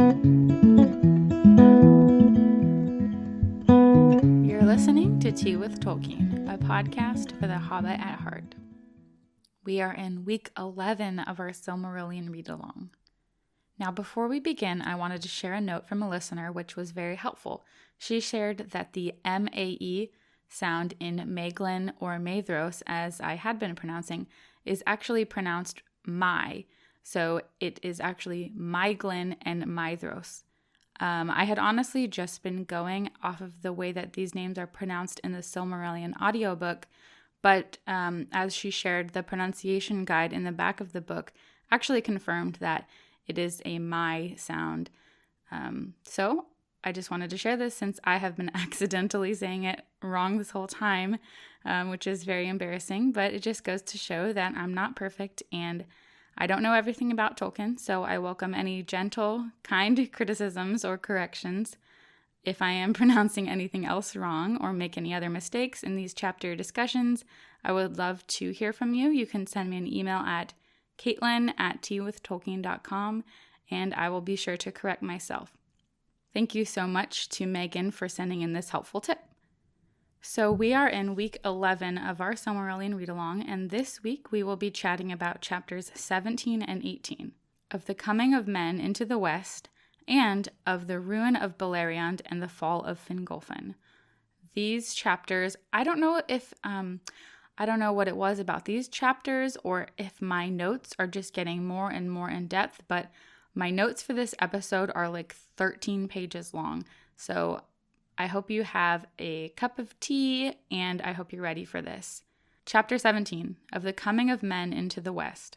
You're listening to Tea with Tolkien, a podcast for the Hobbit at heart. We are in week 11 of our Silmarillion read-along. Now, before we begin, I wanted to share a note from a listener, which was very helpful. She shared that the M-A-E sound in Maeglin or Maedhros, as I had been pronouncing, is actually pronounced my. So it is actually Maeglin and Maedhros. I had honestly just been going off of the way that these names are pronounced in the Silmarillion audiobook, but as she shared, the pronunciation guide in the back of the book actually confirmed that it is a my sound. So I just wanted to share this since I have been accidentally saying it wrong this whole time, which is very embarrassing, but it just goes to show that I'm not perfect and I don't know everything about Tolkien, so I welcome any gentle, kind criticisms or corrections. If I am pronouncing anything else wrong or make any other mistakes in these chapter discussions, I would love to hear from you. You can send me an email at caitlin@teawithtolkien.com, and I will be sure to correct myself. Thank you so much to Megan for sending in this helpful tip. So we are in week 11 of our Silmarillion read-along, and this week we will be chatting about chapters 17 and 18, of the coming of men into the west, and of the ruin of Beleriand and the fall of Fingolfin. These chapters, I don't know what it was about these chapters or if my notes are just getting more and more in depth, but my notes for this episode are like 13 pages long. So I hope you have a cup of tea, and I hope you're ready for this. Chapter 17, of the coming of men into the West.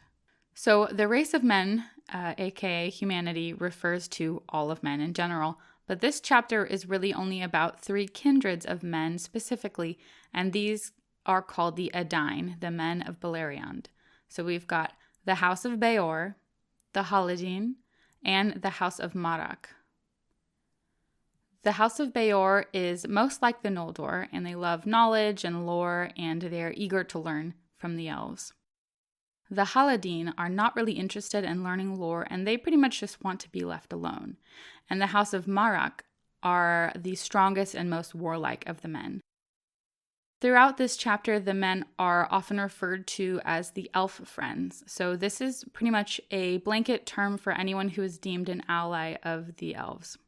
So the race of men, aka humanity, refers to all of men in general, but this chapter is really only about 3 kindreds of men specifically, and these are called the Edain, the men of Beleriand. So we've got the House of Beor, the Haladin, and the House of Marach. The House of Beor is most like the Noldor, and they love knowledge and lore, and they are eager to learn from the elves. The Haladin are not really interested in learning lore, and they pretty much just want to be left alone. And the House of Marach are the strongest and most warlike of the men. Throughout this chapter, the men are often referred to as the elf friends. So this is pretty much a blanket term for anyone who is deemed an ally of the elves.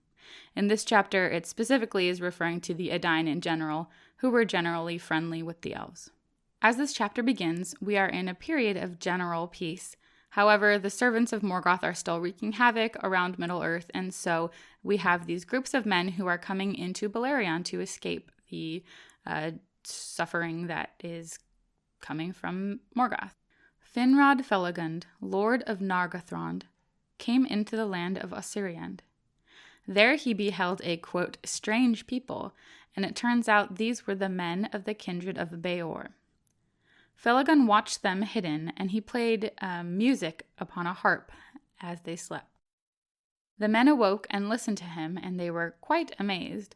In this chapter, it specifically is referring to the Edain in general, who were generally friendly with the elves. As this chapter begins, we are in a period of general peace. However, the servants of Morgoth are still wreaking havoc around Middle-earth, and so we have these groups of men who are coming into Beleriand to escape the suffering that is coming from Morgoth. Finrod Felagund, lord of Nargothrond, came into the land of Osiriand. There he beheld a, quote, strange people, and it turns out these were the men of the kindred of Beor. Felagund watched them hidden, and he played music upon a harp as they slept. The men awoke and listened to him, and they were quite amazed.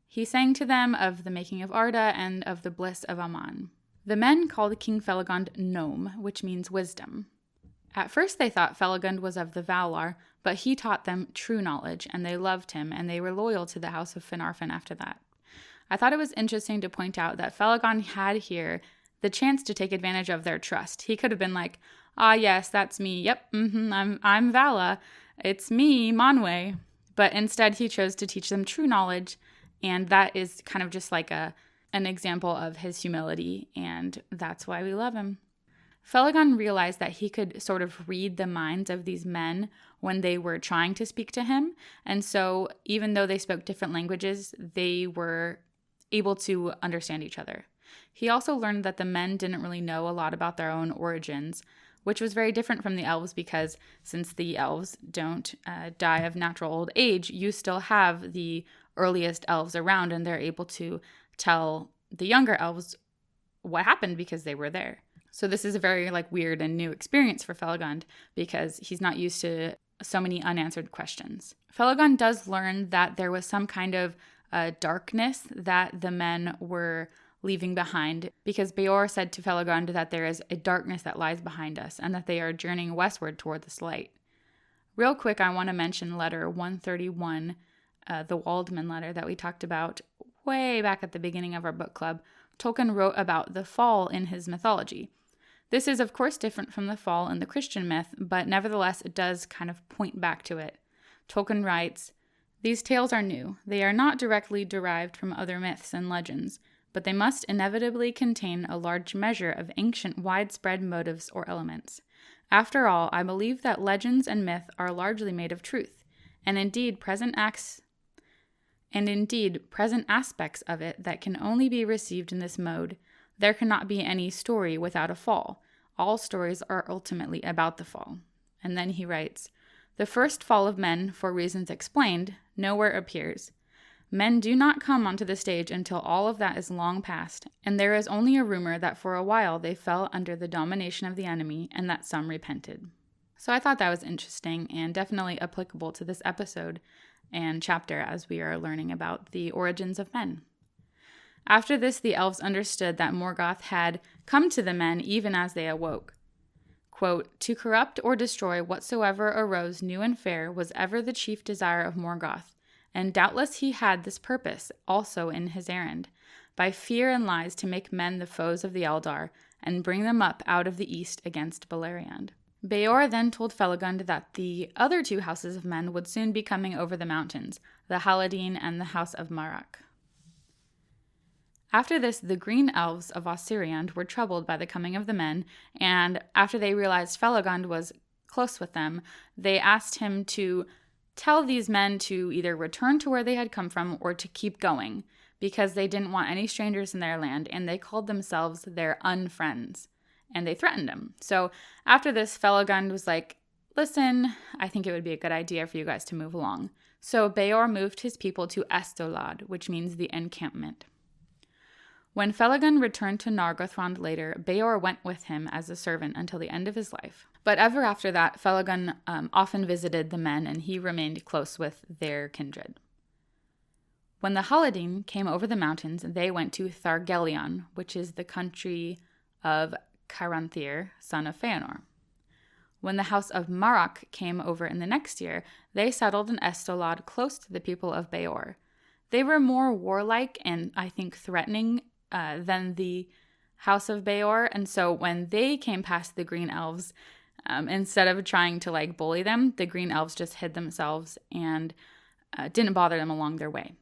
He sang to them of the making of Arda and of the bliss of Aman. The men called King Felagund Gnome, which means wisdom. At first they thought Felagund was of the Valar, but he taught them true knowledge, and they loved him, and they were loyal to the House of Finarfin after that. I thought it was interesting to point out that Felagund had here the chance to take advantage of their trust. He could have been like, ah yes, that's me, yep, I'm Vala, it's me, Manwë. But instead he chose to teach them true knowledge, and that is kind of just like an example of his humility, and that's why we love him. Felagund realized that he could sort of read the minds of these men when they were trying to speak to him, and so even though they spoke different languages, they were able to understand each other. He also learned that the men didn't really know a lot about their own origins, which was very different from the elves because since the elves don't die of natural old age, you still have the earliest elves around, and they're able to tell the younger elves what happened because they were there. So this is a very weird and new experience for Felagund because he's not used to so many unanswered questions. Felagund does learn that there was some kind of darkness that the men were leaving behind because Beor said to Felagund that there is a darkness that lies behind us and that they are journeying westward toward this light. Real quick, I want to mention letter 131, the Waldman letter that we talked about way back at the beginning of our book club. Tolkien wrote about the fall in his mythology. This is, of course, different from the fall in the Christian myth, but nevertheless, it does kind of point back to it. Tolkien writes, "These tales are new. They are not directly derived from other myths and legends, but they must inevitably contain a large measure of ancient widespread motives or elements. After all, I believe that legends and myth are largely made of truth, and indeed present aspects of it that can only be received in this mode. There cannot be any story without a fall. All stories are ultimately about the fall." And then he writes, "The first fall of men, for reasons explained, nowhere appears. Men do not come onto the stage until all of that is long past, and there is only a rumor that for a while they fell under the domination of the enemy and that some repented." So I thought that was interesting and definitely applicable to this episode and chapter as we are learning about the origins of men. After this, the elves understood that Morgoth had come to the men even as they awoke. Quote, "To corrupt or destroy whatsoever arose new and fair was ever the chief desire of Morgoth, and doubtless he had this purpose also in his errand, by fear and lies to make men the foes of the Eldar, and bring them up out of the east against Beleriand." Beor then told Felagund that the other two houses of men would soon be coming over the mountains, the Haladin and the House of Marach. After this, the green elves of Osiriand were troubled by the coming of the men, and after they realized Felagund was close with them, they asked him to tell these men to either return to where they had come from or to keep going, because they didn't want any strangers in their land, and they called themselves their unfriends, and they threatened him. So after this, Felagund was like, "Listen, I think it would be a good idea for you guys to move along." So Beor moved his people to Estolad, which means the encampment. When Felagund returned to Nargothrond later, Beor went with him as a servant until the end of his life. But ever after that, Felagund often visited the men, and he remained close with their kindred. When the Haladin came over the mountains, they went to Thargelion, which is the country of Caranthir, son of Feanor. When the house of Marach came over in the next year, they settled in Estolad close to the people of Beor. They were more warlike and, I think, threatening than the house of Beor, and so when they came past the green elves, instead of trying to bully them, the green elves just hid themselves and didn't bother them along their way.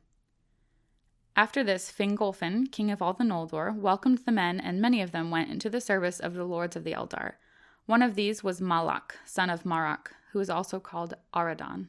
After this, Fingolfin, king of all the Noldor, welcomed the men, and many of them went into the service of the lords of the Eldar. One of these was Malak, son of Marach, who is also called Aradan.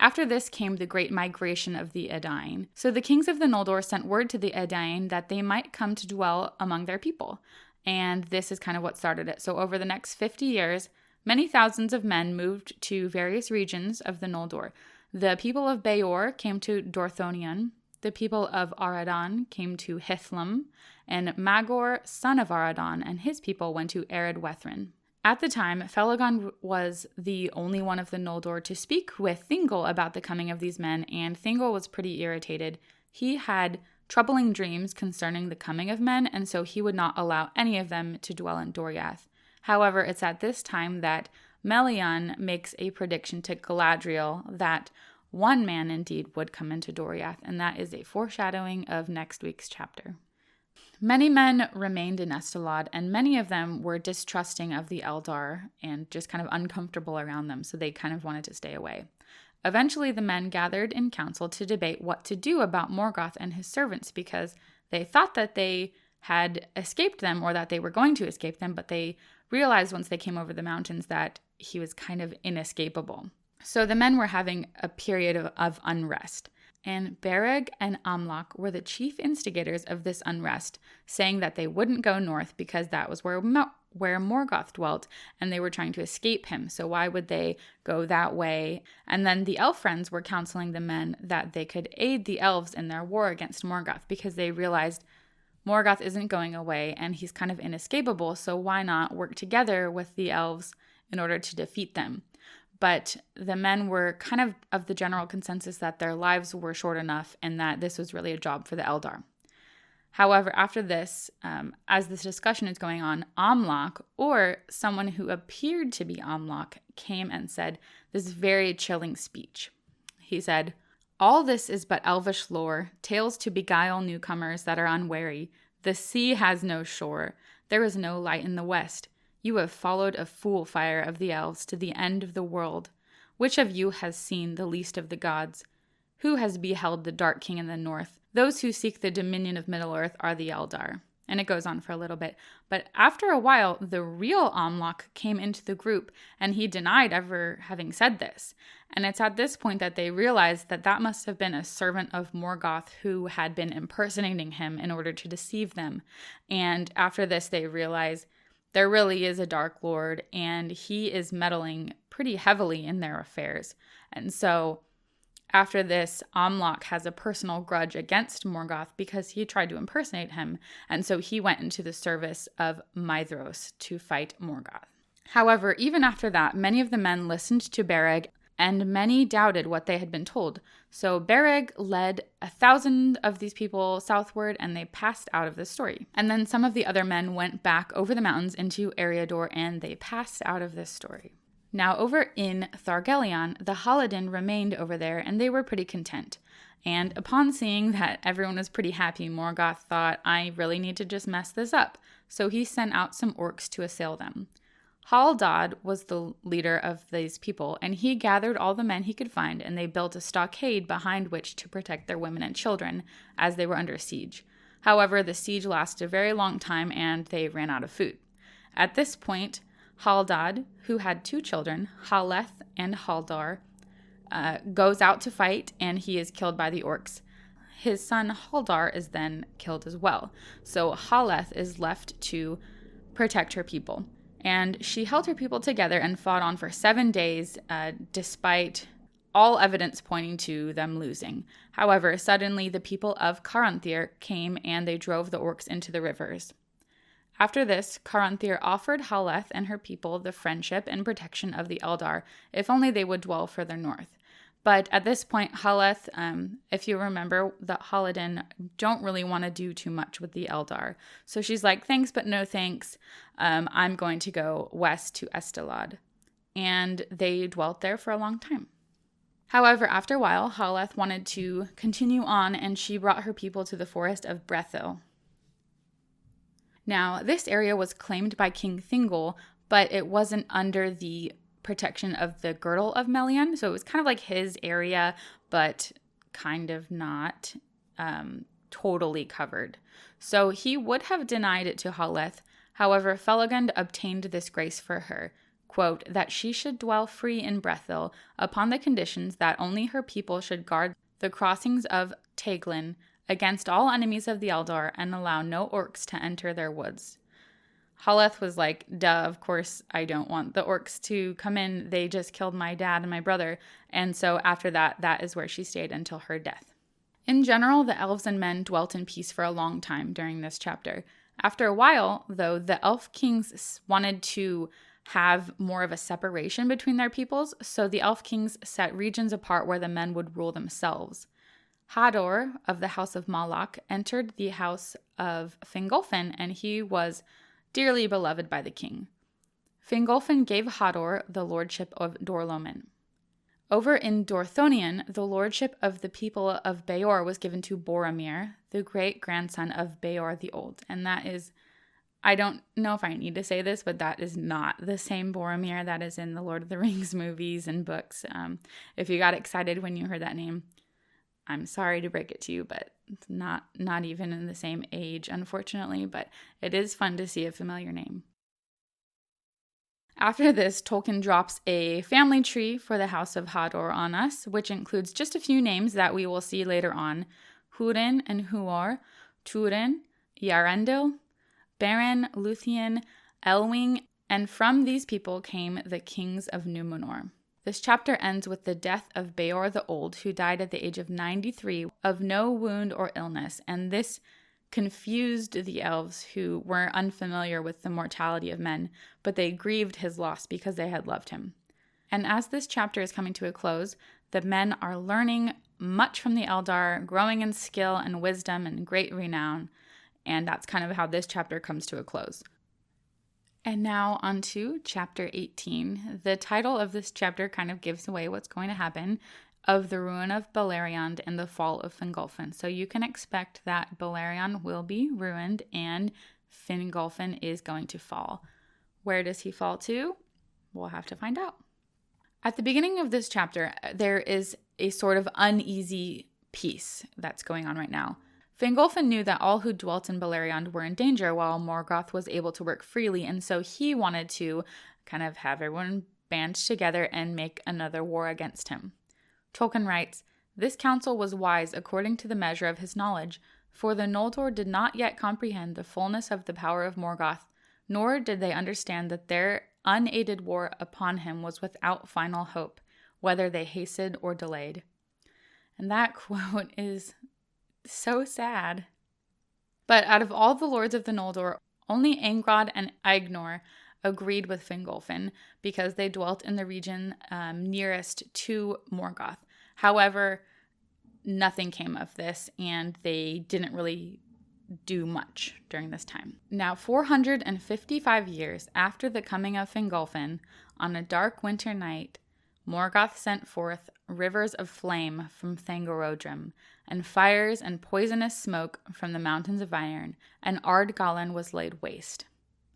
After this came the great migration of the Edain. So the kings of the Noldor sent word to the Edain that they might come to dwell among their people. And this is kind of what started it. So over the next 50 years, many thousands of men moved to various regions of the Noldor. The people of Beor came to Dorthonion. The people of Aradan came to Hithlum. And Magor, son of Aradan, and his people went to Eredwethrin. At the time, Felagund was the only one of the Noldor to speak with Thingol about the coming of these men, and Thingol was pretty irritated. He had troubling dreams concerning the coming of men, and so he would not allow any of them to dwell in Doriath. However, it's at this time that Melian makes a prediction to Galadriel that one man indeed would come into Doriath, and that is a foreshadowing of next week's chapter. Many men remained in Estolad, and many of them were distrusting of the Eldar and just kind of uncomfortable around them, so they kind of wanted to stay away. Eventually, the men gathered in council to debate what to do about Morgoth and his servants, because they thought that they had escaped them or that they were going to escape them, but they realized once they came over the mountains that he was kind of inescapable. So the men were having a period of unrest. And Bereg and Amlach were the chief instigators of this unrest, saying that they wouldn't go north because that was where Morgoth dwelt, and they were trying to escape him, so why would they go that way? And then the elf friends were counseling the men that they could aid the elves in their war against Morgoth, because they realized Morgoth isn't going away, and he's kind of inescapable, so why not work together with the elves in order to defeat them? But the men were kind of the general consensus that their lives were short enough and that this was really a job for the Eldar. However, after this, as this discussion is going on, Amlach, or someone who appeared to be Amlach, came and said this very chilling speech. He said, "All this is but elvish lore, tales to beguile newcomers that are unwary. The sea has no shore. There is no light in the west. You have followed a fool fire of the elves to the end of the world. Which of you has seen the least of the gods? Who has beheld the Dark King in the north? Those who seek the dominion of Middle-earth are the Eldar." And it goes on for a little bit. But after a while, the real Amlach came into the group, and he denied ever having said this. And it's at this point that they realized that that must have been a servant of Morgoth who had been impersonating him in order to deceive them. And after this, they realize there really is a Dark Lord, and he is meddling pretty heavily in their affairs. And so after this, Amlach has a personal grudge against Morgoth because he tried to impersonate him, and so he went into the service of Maedhros to fight Morgoth. However, even after that, many of the men listened to Bereg, and many doubted what they had been told. So Bereg led 1,000 of these people southward, and they passed out of the story. And then some of the other men went back over the mountains into Eriador, and they passed out of this story. Now, over in Thargelion, the Haladin remained over there, and they were pretty content. And upon seeing that everyone was pretty happy, Morgoth thought, I really need to just mess this up. So he sent out some orcs to assail them. Haldad was the leader of these people, and he gathered all the men he could find, and they built a stockade behind which to protect their women and children as they were under siege. However, the siege lasted a very long time, and they ran out of food. At this point, Haldad, who had 2 children, Haleth and Haldar, goes out to fight, and he is killed by the orcs. His son Haldar is then killed as well. So Haleth is left to protect her people. And she held her people together and fought on for 7 days, despite all evidence pointing to them losing. However, suddenly the people of Caranthir came and they drove the orcs into the rivers. After this, Caranthir offered Haleth and her people the friendship and protection of the Eldar, if only they would dwell further north. But at this point, Haleth, if you remember, the Haladin don't really want to do too much with the Eldar. So she's like, thanks, but no thanks. I'm going to go west to Estelad. And they dwelt there for a long time. However, after a while, Haleth wanted to continue on, and she brought her people to the forest of Brethil. Now, this area was claimed by King Thingol, but it wasn't under the protection of the Girdle of Melian, so it was kind of like his area, but kind of not totally covered. So he would have denied it to Haleth. However, Felagund obtained this grace for her, quote, that she should dwell free in Brethil upon the conditions that only her people should guard the crossings of Teglin against all enemies of the Eldar and allow no orcs to enter their woods. Haleth was like, duh, of course I don't want the orcs to come in. They just killed my dad and my brother. And so after that, that is where she stayed until her death. In general, the elves and men dwelt in peace for a long time during this chapter. After a while, though, the elf kings wanted to have more of a separation between their peoples, so the elf kings set regions apart where the men would rule themselves. Hador of the house of Malak entered the house of Fingolfin, and he was dearly beloved by the king. Fingolfin gave Hador the lordship of Dorlomin. Over in Dorthonion, the lordship of the people of Beor was given to Boromir, the great-grandson of Beor the Old. And that is, I don't know if I need to say this, but that is not the same Boromir that is in the Lord of the Rings movies and books. If you got excited when you heard that name, I'm sorry to break it to you, but it's not even in the same age, unfortunately, but it is fun to see a familiar name. After this, Tolkien drops a family tree for the House of Hador on us, which includes just a few names that we will see later on. Húrin and Huor, Túrin, Yarendil, Beren, Luthien, Elwing, and from these people came the kings of Númenor. This chapter ends with the death of Beor the Old, who died at the age of 93 of no wound or illness, and this confused the elves who were unfamiliar with the mortality of men, but they grieved his loss because they had loved him. And as this chapter is coming to a close, the men are learning much from the Eldar, growing in skill and wisdom and great renown, And that's kind of how this chapter comes to a close. And now on to chapter 18. The title of this chapter kind of gives away what's going to happen, of the ruin of Beleriand and the fall of Fingolfin. So you can expect that Beleriand will be ruined and Fingolfin is going to fall. Where does he fall to? We'll have to find out. At the beginning of this chapter, there is a sort of uneasy peace that's going on right now. Fingolfin knew that all who dwelt in Beleriand were in danger while Morgoth was able to work freely, and so he wanted to kind of have everyone band together and make another war against him. Tolkien writes, "This counsel was wise according to the measure of his knowledge, for the Noldor did not yet comprehend the fullness of the power of Morgoth, nor did they understand that their unaided war upon him was without final hope, whether they hasted or delayed." And that quote is so sad. But out of all the lords of the Noldor, only Angrod and Aegnor agreed with Fingolfin because they dwelt in the region nearest to Morgoth. However, nothing came of this, and they didn't really do much during this time. Now, 455 years after the coming of Fingolfin, on a dark winter night, Morgoth sent forth rivers of flame from Thangorodrim, and fires and poisonous smoke from the mountains of iron, and Ardgallen was laid waste.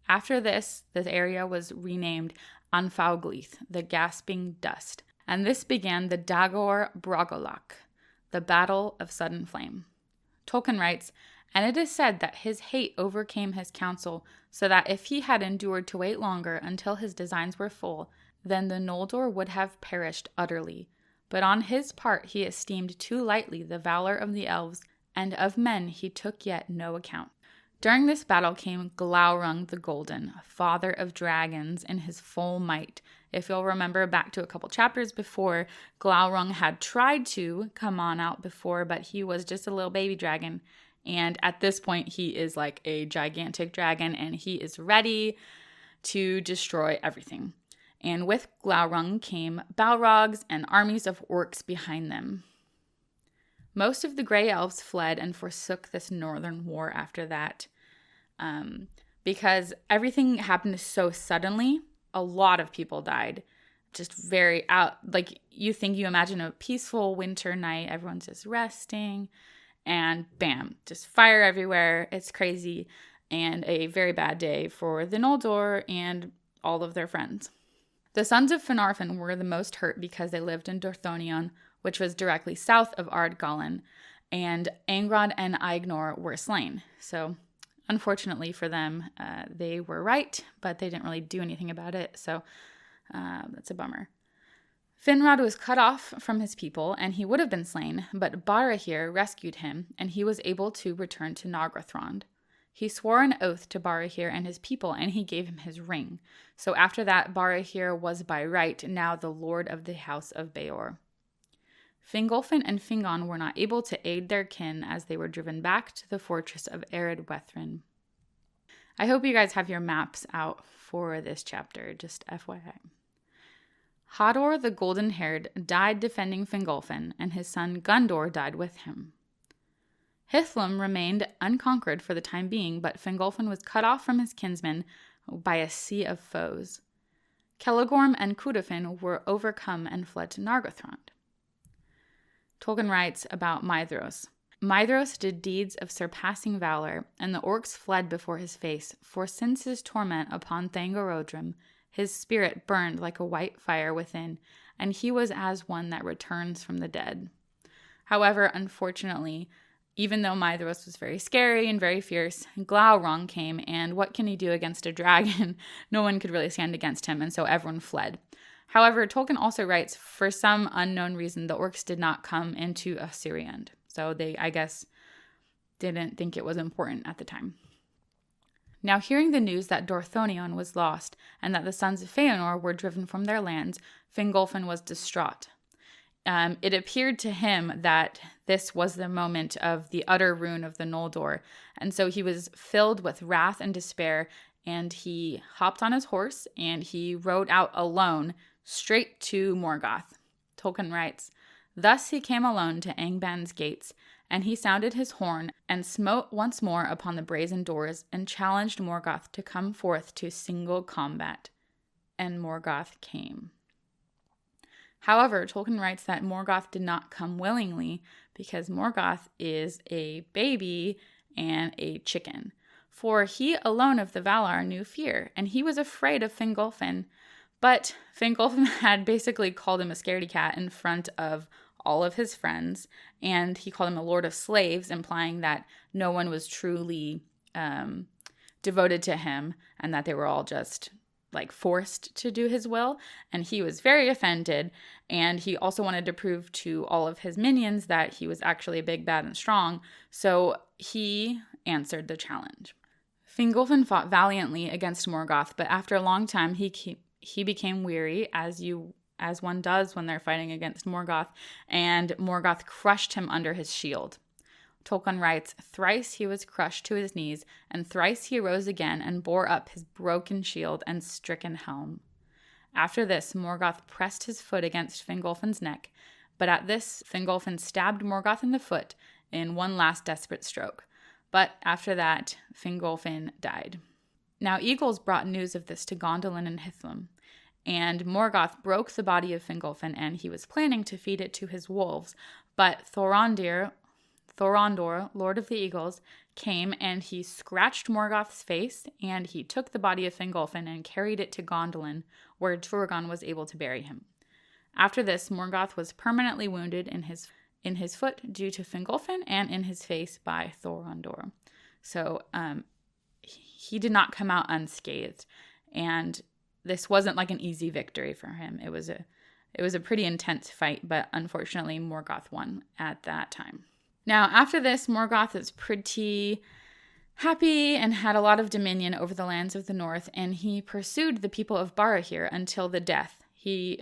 After this, the area was renamed Anfauglith, the gasping dust, and this began the Dagor Bragolach, the Battle of Sudden Flame. Tolkien writes, "And it is said that his hate overcame his counsel, so that if he had endured to wait longer until his designs were full, then the Noldor would have perished utterly. But on his part he esteemed too lightly the valor of the elves, and of men he took yet no account." During this battle came Glaurung the Golden, father of dragons, in his full might. If you'll remember back to a couple chapters before, Glaurung had tried to come on out before, but he was just a little baby dragon. And at this point, he is like a gigantic dragon, and he is ready to destroy everything. And with Glaurung came Balrogs and armies of orcs behind them. Most of the Grey Elves fled and forsook this northern war after that. Because everything happened so suddenly, a lot of people died. Just very out, like you imagine a peaceful winter night, everyone's just resting, and bam, just fire everywhere. It's crazy, and a very bad day for the Noldor and all of their friends. The sons of Finarfin were the most hurt because they lived in Dorthonion, which was directly south of Ardgallen, and Angrod and Aegnor were slain. So, unfortunately for them, they were right, but they didn't really do anything about it, so that's a bummer. Finrod was cut off from his people, and he would have been slain, but Barahir rescued him, and he was able to return to Nargothrond. He swore an oath to Barahir and his people, and he gave him his ring. So after that, Barahir was by right now the lord of the house of Beor. Fingolfin and Fingon were not able to aid their kin as they were driven back to the fortress of Eredwethrin. I hope you guys have your maps out for this chapter, just FYI. Hodor the Golden-Haired died defending Fingolfin, and his son Gundor died with him. Hithlum remained unconquered for the time being, but Fingolfin was cut off from his kinsmen by a sea of foes. Celegorm and Cudofin were overcome and fled to Nargothrond. Tolkien writes about Maedhros. Maedhros did deeds of surpassing valor, and the orcs fled before his face, for since his torment upon Thangorodrim, his spirit burned like a white fire within, and he was as one that returns from the dead. However, unfortunately, even though Maedhros was very scary and very fierce, Glaurung came, and what can he do against a dragon? No one could really stand against him, and so everyone fled. However, Tolkien also writes, for some unknown reason, the orcs did not come into Osiriand. So they, I guess, didn't think it was important at the time. Now, hearing the news that Dorthonion was lost and that the sons of Feanor were driven from their lands, Fingolfin was distraught. It appeared to him that this was the moment of the utter ruin of the Noldor, and so he was filled with wrath and despair, and he hopped on his horse and he rode out alone straight to Morgoth. Tolkien writes, "Thus he came alone to Angban's gates, And he sounded his horn and smote once more upon the brazen doors and challenged Morgoth to come forth to single combat. And Morgoth came. However, Tolkien writes that Morgoth did not come willingly because Morgoth is a baby and a chicken. For he alone of the Valar knew fear, and he was afraid of Fingolfin. But Fingolfin had basically called him a scaredy cat in front of all of his friends, and he called him a lord of slaves, implying that no one was truly devoted to him and that they were all just like forced to do his will. And he was very offended, and he also wanted to prove to all of his minions that he was actually big, bad, and strong. So he answered the challenge. Fingolfin fought valiantly against Morgoth, but after a long time he became weary, as one does when they're fighting against Morgoth, and Morgoth crushed him under his shield. Tolkien writes, "Thrice he was crushed to his knees, and thrice he arose again and bore up his broken shield and stricken helm." After this, Morgoth pressed his foot against Fingolfin's neck, but at this Fingolfin stabbed Morgoth in the foot in one last desperate stroke. But after that, Fingolfin died. Now eagles brought news of this to Gondolin and Hithlum, and Morgoth broke the body of Fingolfin, and he was planning to feed it to his wolves, but Thorondor, Lord of the Eagles, came and he scratched Morgoth's face, and he took the body of Fingolfin and carried it to Gondolin, where Turgon was able to bury him. After this, Morgoth was permanently wounded in his foot due to Fingolfin and in his face by Thorondor. So he did not come out unscathed, and this wasn't like an easy victory for him. It was a pretty intense fight, but unfortunately Morgoth won at that time. Now, after this, Morgoth is pretty happy and had a lot of dominion over the lands of the north, and he pursued the people of Barahir until the death. He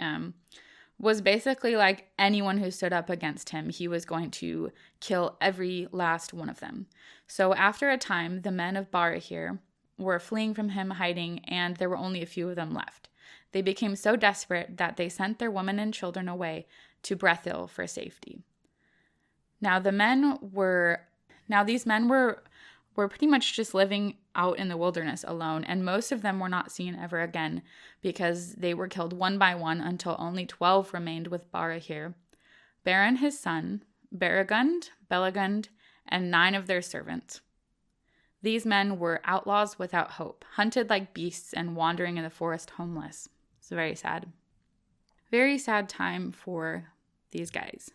was basically like anyone who stood up against him, he was going to kill every last one of them. So after a time, the men of Barahir were fleeing from him, hiding, and there were only a few of them left. They became so desperate that they sent their women and children away to Brethil for safety. Now these men were pretty much just living out in the wilderness alone, and most of them were not seen ever again because they were killed one by one until only 12 remained with Barahir: Beren his son, Beregund, Belegund, and 9 of their servants. These men were outlaws without hope, hunted like beasts and wandering in the forest homeless. It's very sad. Very sad time for these guys.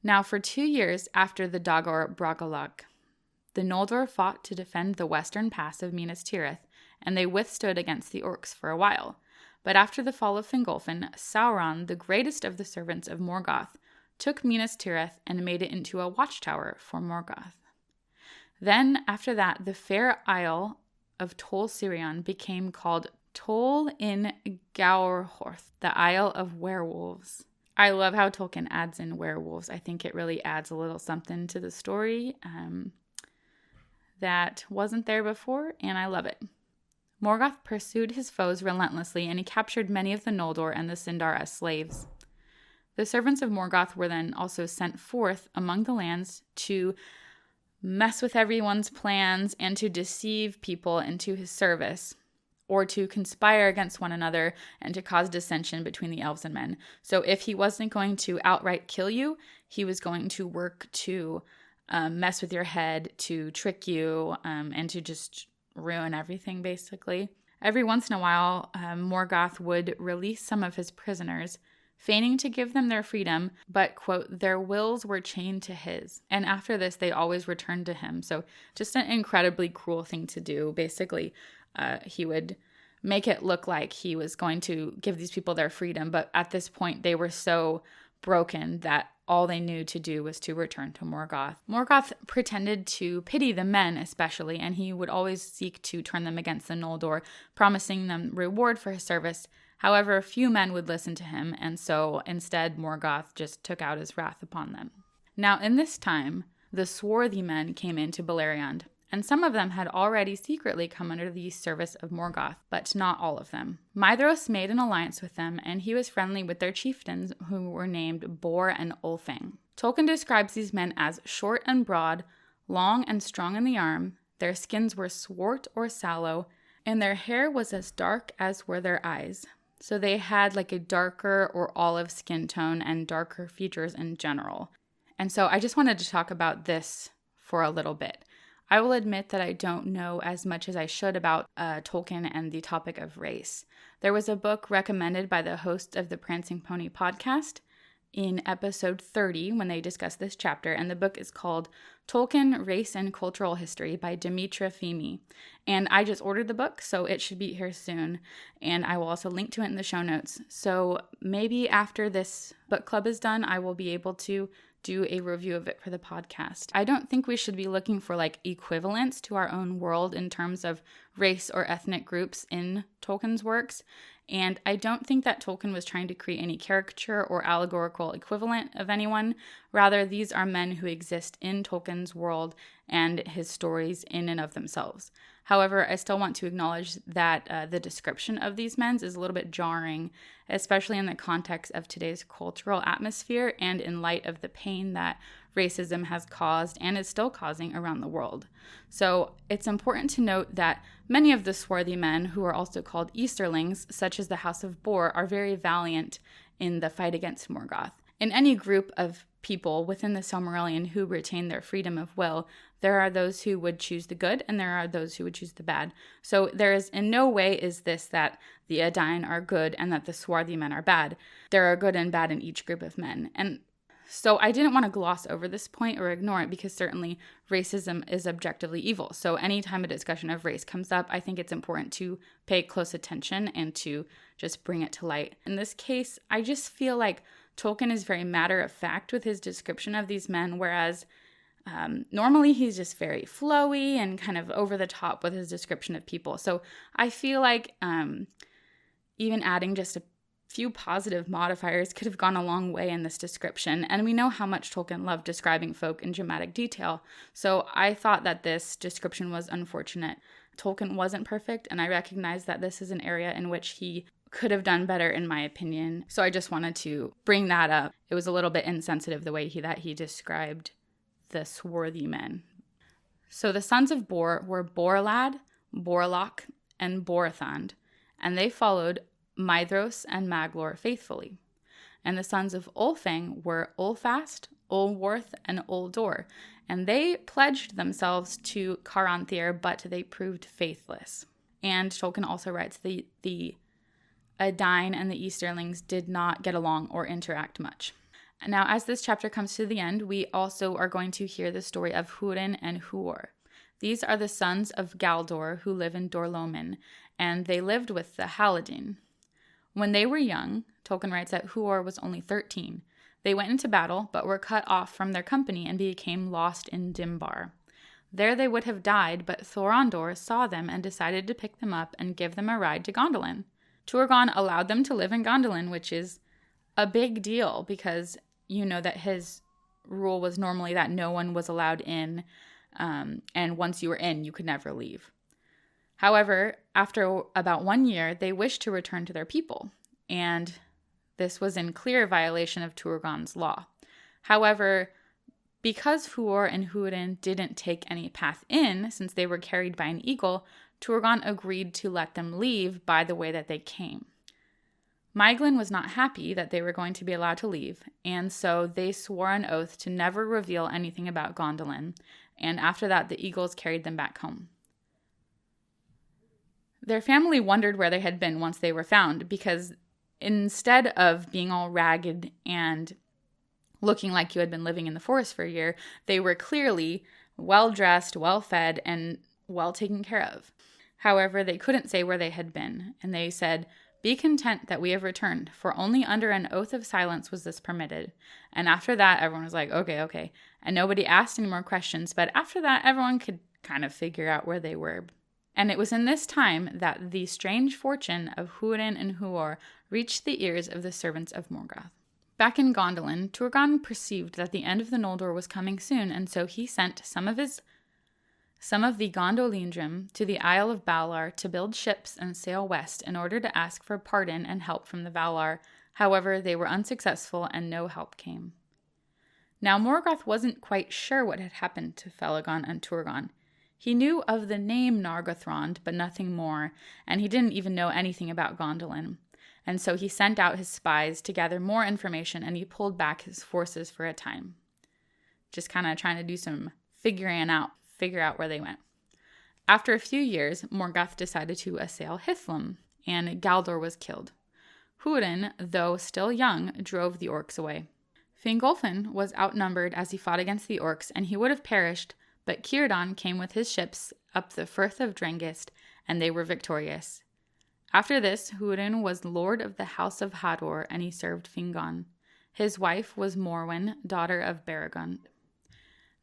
Now, for 2 years after the Dagor Bragollach, the Noldor fought to defend the western pass of Minas Tirith, and they withstood against the orcs for a while. But after the fall of Fingolfin, Sauron, the greatest of the servants of Morgoth, took Minas Tirith and made it into a watchtower for Morgoth. Then, after that, the fair isle of Tol Sirion became called Tol in Gaurhorth, the Isle of Werewolves. I love how Tolkien adds in werewolves. I think it really adds a little something to the story that wasn't there before, and I love it. Morgoth pursued his foes relentlessly, and he captured many of the Noldor and the Sindar as slaves. The servants of Morgoth were then also sent forth among the lands to mess with everyone's plans and to deceive people into his service, or to conspire against one another and to cause dissension between the elves and men. So if he wasn't going to outright kill you, he was going to work to mess with your head, to trick you, and to just ruin everything, basically. Every once in a while, Morgoth would release some of his prisoners, feigning to give them their freedom, but, quote, their wills were chained to his. And after this, they always returned to him. So just an incredibly cruel thing to do. Basically, he would make it look like he was going to give these people their freedom, but at this point, they were so broken that all they knew to do was to return to Morgoth. Morgoth pretended to pity the men especially, and he would always seek to turn them against the Noldor, promising them reward for his service. However, few men would listen to him, and so instead Morgoth just took out his wrath upon them. Now in this time, the swarthy men came into Beleriand, and some of them had already secretly come under the service of Morgoth, but not all of them. Maedhros made an alliance with them, and he was friendly with their chieftains, who were named Bor and Ulfang. Tolkien describes these men as short and broad, long and strong in the arm, their skins were swart or sallow, and their hair was as dark as were their eyes. So they had like a darker or olive skin tone and darker features in general. And so I just wanted to talk about this for a little bit. I will admit that I don't know as much as I should about Tolkien and the topic of race. There was a book recommended by the host of the Prancing Pony podcast in episode 30 when they discussed this chapter, and the book is called Tolkien, Race and Cultural History by Dimitra Fimi. And I just ordered the book, so it should be here soon, and I will also link to it in the show notes. So maybe after this book club is done, I will be able to do a review of it for the podcast. I don't think we should be looking for like equivalents to our own world in terms of race or ethnic groups in Tolkien's works. And I don't think that Tolkien was trying to create any caricature or allegorical equivalent of anyone. Rather, these are men who exist in Tolkien's world and his stories in and of themselves. However, I still want to acknowledge that the description of these men is a little bit jarring, especially in the context of today's cultural atmosphere and in light of the pain that racism has caused and is still causing around the world. So it's important to note that many of the swarthy men, who are also called Easterlings, such as the House of Bor, are very valiant in the fight against Morgoth. In any group of people within the Silmarillion who retain their freedom of will, there are those who would choose the good and there are those who would choose the bad. So there is in no way is this that the Edain are good and that the swarthy men are bad. There are good and bad in each group of men. And so I didn't want to gloss over this point or ignore it because certainly racism is objectively evil. So anytime a discussion of race comes up, I think it's important to pay close attention and to just bring it to light. In this case, I just feel like Tolkien is very matter-of-fact with his description of these men, whereas normally he's just very flowy and kind of over the top with his description of people. So I feel like even adding just a few positive modifiers could have gone a long way in this description, and we know how much Tolkien loved describing folk in dramatic detail, so I thought that this description was unfortunate. Tolkien wasn't perfect, and I recognize that this is an area in which he could have done better, in my opinion, so I just wanted to bring that up. It was a little bit insensitive the way he described the swarthy men. So the sons of Bor were Borlad, Borlach, and Borathand, and they followed Maedhros and Maglor faithfully. And the sons of Ulfang were Ulfast, Ulwarth, and Uldor, and they pledged themselves to Caranthir, but they proved faithless. And Tolkien also writes the Edain and the Easterlings did not get along or interact much. And now, as this chapter comes to the end, we also are going to hear the story of Húrin and Huor. These are the sons of Galdor who live in Dorlomin, and they lived with the Haladin. When they were young, Tolkien writes that Huor was only 13. They went into battle, but were cut off from their company and became lost in Dimbar. There they would have died, but Thorondor saw them and decided to pick them up and give them a ride to Gondolin. Turgon allowed them to live in Gondolin, which is a big deal because you know that his rule was normally that no one was allowed in, and once you were in, you could never leave. However, after about 1 year, they wished to return to their people, and this was in clear violation of Turgon's law. However, because Huor and Húrin didn't take any path in, since they were carried by an eagle, Turgon agreed to let them leave by the way that they came. Maeglin was not happy that they were going to be allowed to leave, and so they swore an oath to never reveal anything about Gondolin, and after that the eagles carried them back home. Their family wondered where they had been once they were found, because instead of being all ragged and looking like you had been living in the forest for a year, they were clearly well-dressed, well-fed, and well taken care of. However, they couldn't say where they had been, and they said, "Be content that we have returned, for only under an oath of silence was this permitted." And after that, everyone was like, okay. And nobody asked any more questions, but after that, everyone could kind of figure out where they were. And it was in this time that the strange fortune of Húrin and Huor reached the ears of the servants of Morgoth. Back in Gondolin, Turgon perceived that the end of the Noldor was coming soon, and so he sent some of the Gondolindrim to the Isle of Valar to build ships and sail west in order to ask for pardon and help from the Valar. However, they were unsuccessful and no help came. Now Morgoth wasn't quite sure what had happened to Felagund and Turgon. He knew of the name Nargothrond, but nothing more, and he didn't even know anything about Gondolin. And so he sent out his spies to gather more information, and he pulled back his forces for a time. Just kind of trying to do some figure out where they went. After a few years, Morgoth decided to assail Hithlum, and Galdor was killed. Húrin, though still young, drove the orcs away. Fingolfin was outnumbered as he fought against the orcs, and he would have perished, but Círdan came with his ships up the Firth of Drengist, and they were victorious. After this, Húrin was lord of the House of Hador, and he served Fingon. His wife was Morwen, daughter of Beregond.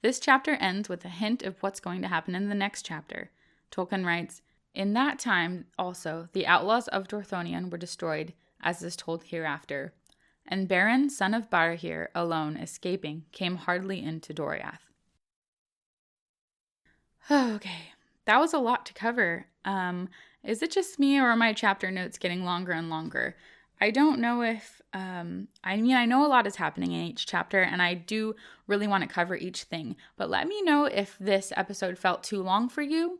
This chapter ends with a hint of what's going to happen in the next chapter. Tolkien writes, "In that time, also, the outlaws of Dorthonion were destroyed, as is told hereafter. And Beren, son of Barahir, alone escaping, came hardly into Doriath." Okay, that was a lot to cover. Is it just me, or are my chapter notes getting longer and longer? I don't know if, I know a lot is happening in each chapter, and I do really want to cover each thing, but let me know if this episode felt too long for you.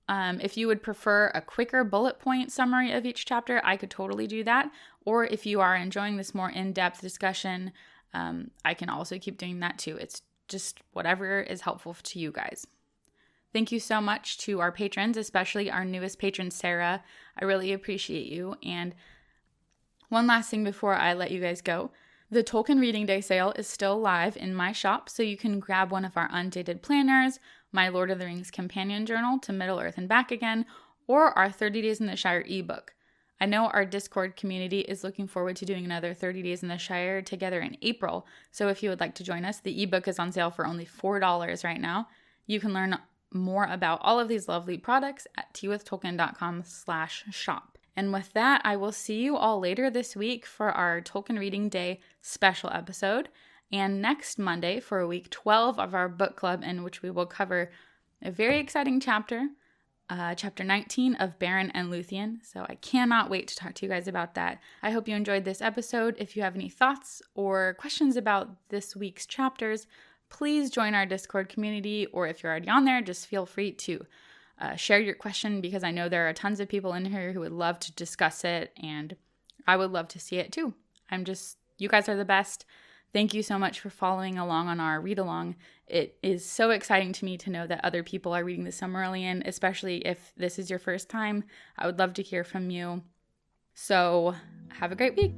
If you would prefer a quicker bullet point summary of each chapter, I could totally do that. Or if you are enjoying this more in-depth discussion, I can also keep doing that too. It's just whatever is helpful to you guys. Thank you so much to our patrons, especially our newest patron, Sarah. I really appreciate you. And one last thing before I let you guys go. The Tolkien Reading Day sale is still live in my shop, so you can grab one of our undated planners, my Lord of the Rings companion journal to Middle-earth and Back Again, or our 30 Days in the Shire ebook. I know our Discord community is looking forward to doing another 30 Days in the Shire together in April, so if you would like to join us, the ebook is on sale for only $4 right now. You can learn more about all of these lovely products at teawithtolkien.com/shop. And with that, I will see you all later this week for our Tolkien Reading Day special episode, and next Monday for week 12 of our book club, in which we will cover a very exciting chapter, chapter 19 of Beren and Luthien. So I cannot wait to talk to you guys about that. I hope you enjoyed this episode. If you have any thoughts or questions about this week's chapters, please join our Discord community, or if you're already on there, just feel free to share your question, because I know there are tons of people in here who would love to discuss it, and I would love to see it too. You guys are the best. Thank you so much for following along on our read-along. It is so exciting to me to know that other people are reading the Silmarillion, especially if this is your first time. I would love to hear from you. So have a great week.